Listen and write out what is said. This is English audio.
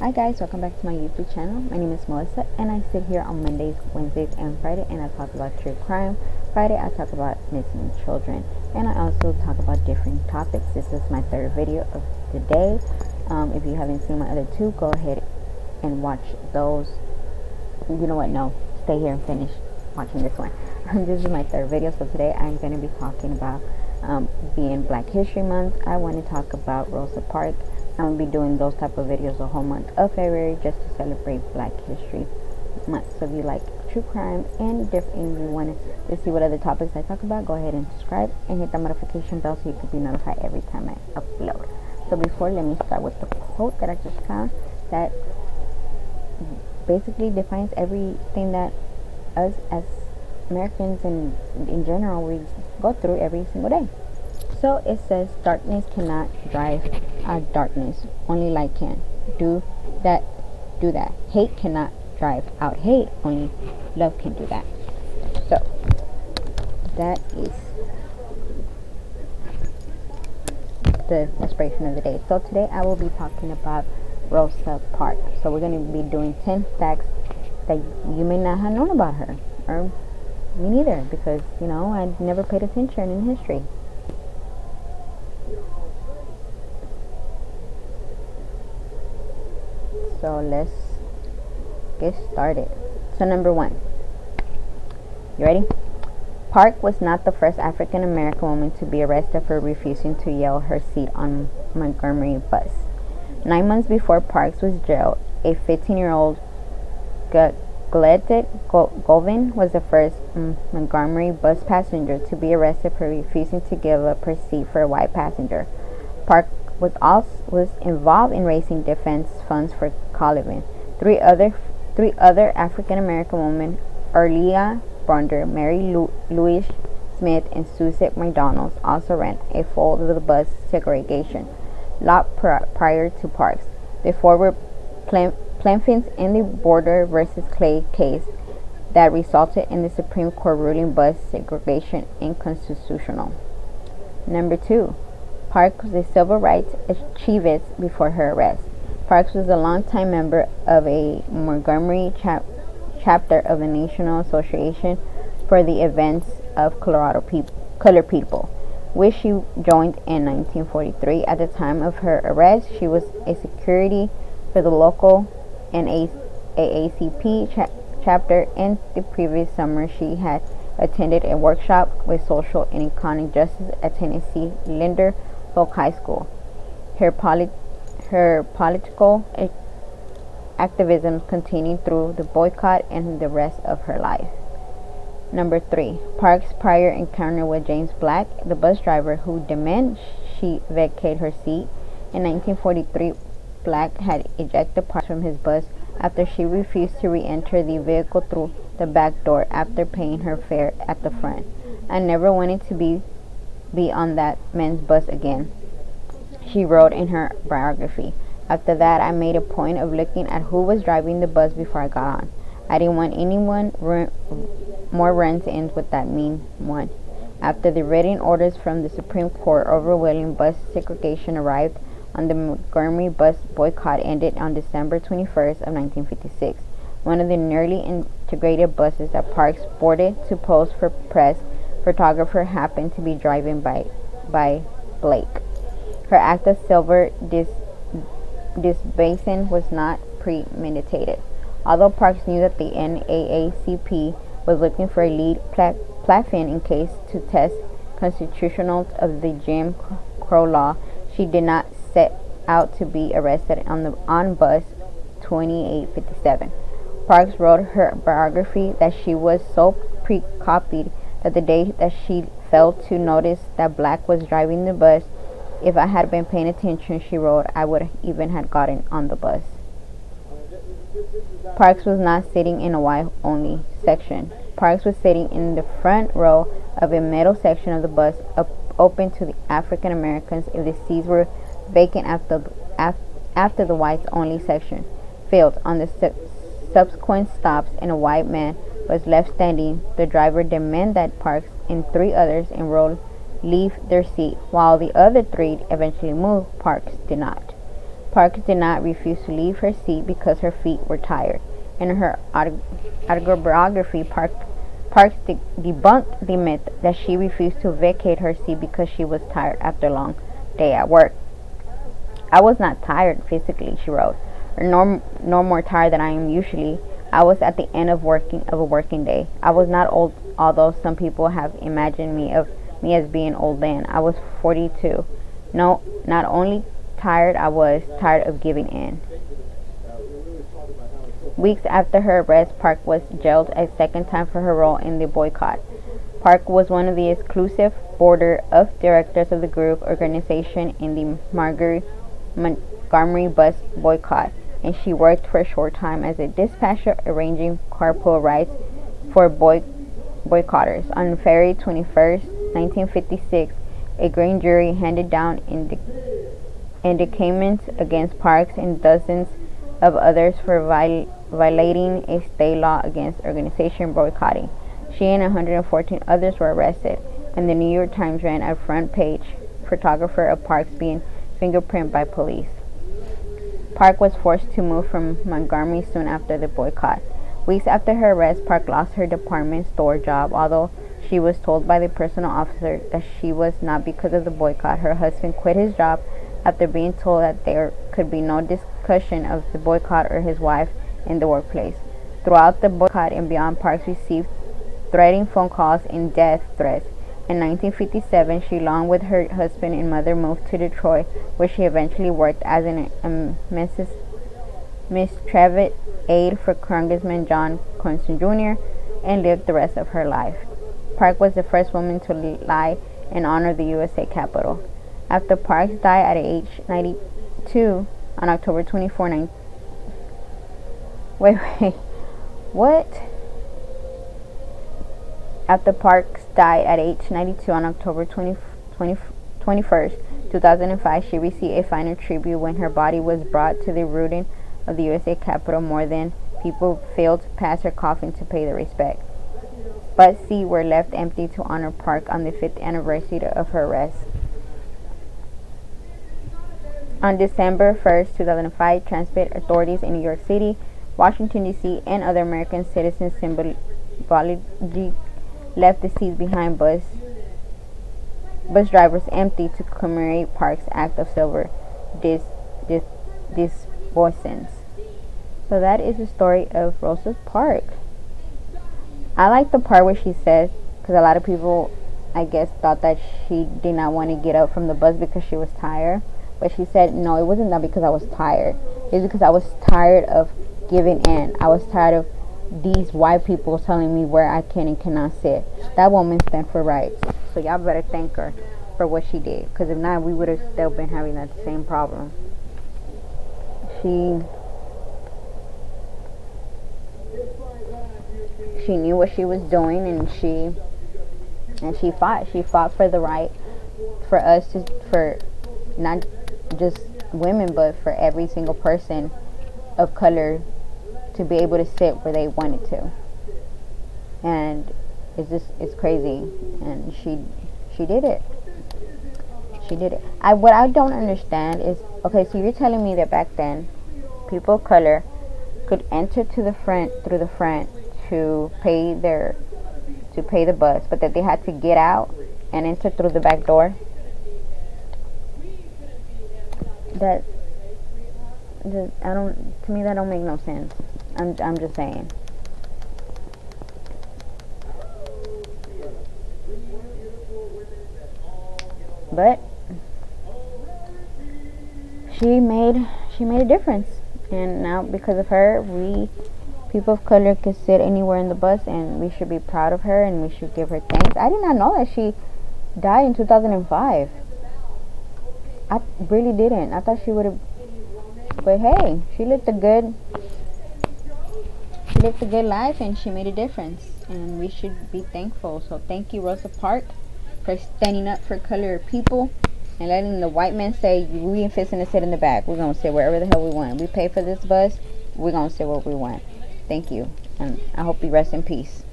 Hi guys, welcome back to my YouTube channel. My name is Melissa and I sit here on Mondays, Wednesdays, and Friday and I talk about true crime. Friday I talk about missing children and I also talk about different topics. This is my third video of the day. If you haven't seen my other two, go ahead and watch those. You know what, no, stay here and finish watching this one. This is my third video, so today I'm going to be talking about being Black History Month. I want to talk about Rosa Parks. I'm going to be doing those type of videos the whole month of February just to celebrate Black History Month. So if you like true crime and you want to see what other topics I talk about, go ahead and subscribe and hit the notification bell so you can be notified every time I upload. So before, let me start with the quote that I just found that basically defines everything that us as Americans and in general we go through every single day. So it says, darkness cannot drive out darkness, only light can. Do that. Hate cannot drive out hate, only love can do that. So that is the inspiration of the day. So today I will be talking about Rosa Parks. So we're going to be doing 10 facts that you may not have known about her, or me neither, because I never paid attention in history. So let's get started. So number 1, you ready? Park was not the first African American woman to be arrested for refusing to yield her seat on Montgomery bus. 9 months before Parks was jailed, a 15-year-old Gladette Govin was the first Montgomery bus passenger to be arrested for refusing to give up her seat for a white passenger. Park was involved in raising defense funds for Colvin. Three other African American women, Arlia Bronder, Mary Louise Smith, and Suzette McDonald, also ran a fold of the bus segregation law prior to Parks. The four were plaintiffs in the Border versus Clay case that resulted in the Supreme Court ruling bus segregation unconstitutional. Number 2, Parks was a civil rights activist before her arrest. Parks was a longtime member of a Montgomery chapter of the National Association for the Advance of Colored People, which she joined in 1943. At the time of her arrest, she was a security for the local NAACP chapter. In the previous summer, she had attended a workshop with social and economic justice at Tennessee Linder Folk High School. Her political activism continued through the boycott and the rest of her life. Number 3, Parks' prior encounter with James Black, the bus driver who demanded she vacate her seat. In 1943, Black had ejected Parks from his bus after she refused to re-enter the vehicle through the back door after paying her fare at the front. "I never wanted to be on that man's bus again," she wrote in her biography. "After that, I made a point of looking at who was driving the bus before I got on. I didn't want anyone more run-ins with that mean one." After the written orders from the Supreme Court overwhelming bus segregation arrived on the Montgomery bus boycott ended on December 21st of 1956. One of the nearly integrated buses that Parks boarded to pose for press photographer happened to be driven by Blake. Her act of silver disbasing was not premeditated. Although Parks knew that the NAACP was looking for a lead plaintiff in case to test constitutional of the Jim Crow law, she did not set out to be arrested on bus 2857. Parks wrote her biography that she was so preoccupied that the day that she failed to notice that Black was driving the bus, "If I had been paying attention," she wrote, "I would even have gotten on the bus." Parks was not sitting in a white-only section. Parks was sitting in the front row of a middle section of the bus open to the African Americans if the seats were vacant after the whites-only section filled. On the subsequent stops and a white man was left standing, the driver demanded that Parks and 3 others enrolled leave their seat. While the other 3 eventually moved, Parks did not. Parks did not refuse to leave her seat because her feet were tired. In her autobiography, Parks debunked the myth that she refused to vacate her seat because she was tired after a long day at work. "I was not tired physically," she wrote, "nor more tired than I am usually. I was at the end of a working day. I was not old, although some people have imagined me as being old then. I was 42. No, not only tired, I was tired of giving in." Weeks after her arrest, Park was jailed a second time for her role in the boycott. Park was one of the exclusive board of directors of the group organization in the Montgomery bus boycott, and she worked for a short time as a dispatcher arranging carpool rides for boycotters. On February 21st, 1956, a grand jury handed down indictments against Parks and dozens of others for violating a state law against organization boycotting. She and 114 others were arrested, and the New York Times ran a front-page photographer of Parks being fingerprinted by police. Park was forced to move from Montgomery soon after the boycott. Weeks after her arrest, Park lost her department store job, although she was told by the personal officer that she was not because of the boycott. Her husband quit his job after being told that there could be no discussion of the boycott or his wife in the workplace. Throughout the boycott and beyond, Parks received threatening phone calls and death threats. In 1957, she, along with her husband and mother, moved to Detroit, where she eventually worked as an administrative aide for Congressman John Quincy Jr. and lived the rest of her life. Park was the first woman to lie in honor of the USA Capitol. After Parks died at age 92 on October 24, After Parks died at age 92 on October 21st, 2005, she received a final tribute when her body was brought to the ruin of the USA Capitol. More than people filled past her coffin to pay their respect. But seats were left empty to honor Park on the 5th anniversary of her arrest. On December 1st, 2005, transit authorities in New York City, Washington, D.C., and other American citizens symbolically left the seats behind bus drivers empty to commemorate Parks' act of civil disobedience. So that is the story of Rosa Parks. I like the part where she says, because a lot of people, I guess, thought that she did not want to get up from the bus because she was tired. But she said, no, it wasn't that because I was tired. It's because I was tired of giving in. I was tired of these white people telling me where I can and cannot sit. That woman stand for rights. So y'all better thank her for what she did. Because if not, we would have still been having that same problem. She knew what she was doing, and she fought. She fought for the right for us to, for not just women, but for every single person of color to be able to sit where they wanted to. And it's crazy. And she did it. She did it. What I don't understand is, okay, so you're telling me that back then people of color could enter through the front to pay the bus, but that they had to get out and enter through the back door? To me that don't make no sense. I'm just saying. But she made a difference, and now because of her, we people of color can sit anywhere in the bus, and we should be proud of her, and we should give her thanks. I did not know that she died in 2005. I really didn't. I thought she would have. But hey, she lived a good life, and she made a difference, and we should be thankful. So thank you, Rosa Parks, for standing up for colored people and letting the white men say, we ain't fixing to sit in the back. We're gonna sit wherever the hell we want. We pay for this bus. We're gonna sit where we want. Thank you, and I hope you rest in peace.